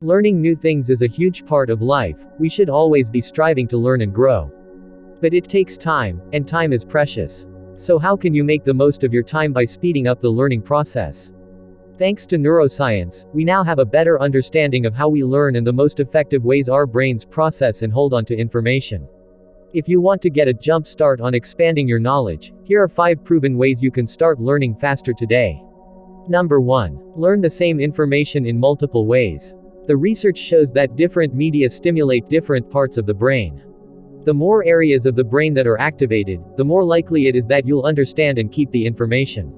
Learning new things is a huge part of life. We should always be striving to learn and grow. But it takes time, and time is precious. So how can you make the most of your time by speeding up the learning process? Thanks to neuroscience, we now have a better understanding of how we learn and the most effective ways our brains process and hold on to information. If you want to get a jump start on expanding your knowledge, here are 5 proven ways you can start learning faster today. Number 1. Learn the same information in multiple ways. The research shows that different media stimulate different parts of the brain. The more areas of the brain that are activated, the more likely it is that you'll understand and keep the information.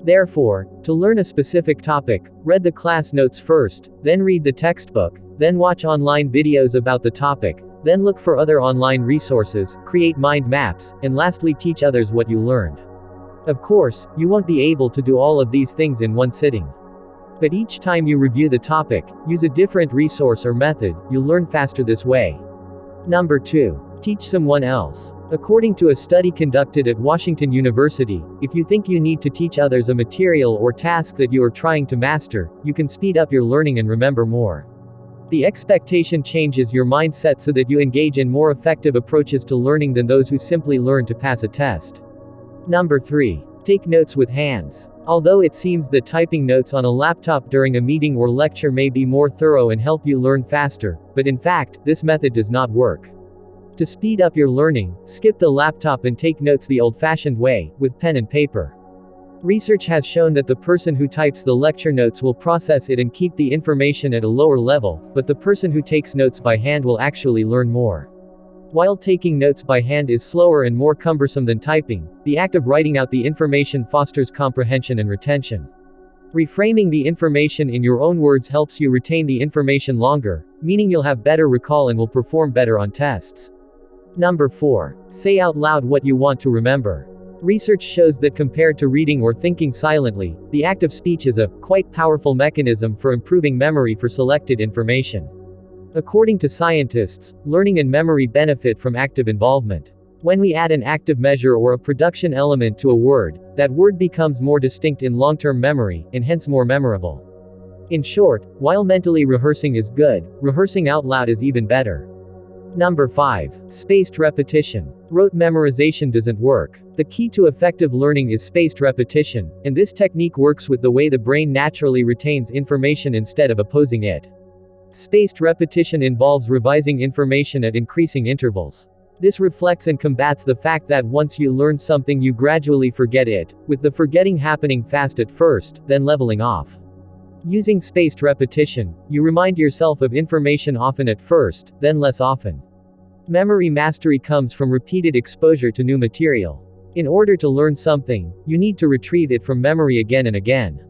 Therefore, to learn a specific topic, read the class notes first, then read the textbook, then watch online videos about the topic, then look for other online resources, create mind maps, and lastly teach others what you learned. Of course, you won't be able to do all of these things in one sitting. But each time you review the topic, use a different resource or method, you'll learn faster this way. Number 2. Teach someone else. According to a study conducted at Washington University, if you think you need to teach others a material or task that you are trying to master, you can speed up your learning and remember more. The expectation changes your mindset so that you engage in more effective approaches to learning than those who simply learn to pass a test. Number 3. Take notes with hands. Although it seems that typing notes on a laptop during a meeting or lecture may be more thorough and help you learn faster, but in fact, this method does not work. To speed up your learning, skip the laptop and take notes the old-fashioned way, with pen and paper. Research has shown that the person who types the lecture notes will process it and keep the information at a lower level, but the person who takes notes by hand will actually learn more. While taking notes by hand is slower and more cumbersome than typing, the act of writing out the information fosters comprehension and retention. Reframing the information in your own words helps you retain the information longer, meaning you'll have better recall and will perform better on tests. Number 4. Say out loud what you want to remember. Research shows that compared to reading or thinking silently, the act of speech is a quite powerful mechanism for improving memory for selected information. According to scientists, learning and memory benefit from active involvement. When we add an active measure or a production element to a word, that word becomes more distinct in long-term memory, and hence more memorable. In short, while mentally rehearsing is good, rehearsing out loud is even better. Number 5. Spaced repetition. Rote memorization doesn't work. The key to effective learning is spaced repetition, and this technique works with the way the brain naturally retains information instead of opposing it. Spaced repetition involves revising information at increasing intervals. This reflects and combats the fact that once you learn something you gradually forget it, with the forgetting happening fast at first, then leveling off. Using spaced repetition, you remind yourself of information often at first, then less often. Memory mastery comes from repeated exposure to new material. In order to learn something, you need to retrieve it from memory again and again.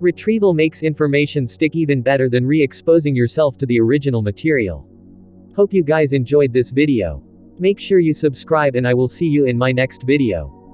Retrieval makes information stick even better than re-exposing yourself to the original material. Hope you guys enjoyed this video. Make sure you subscribe and I will see you in my next video.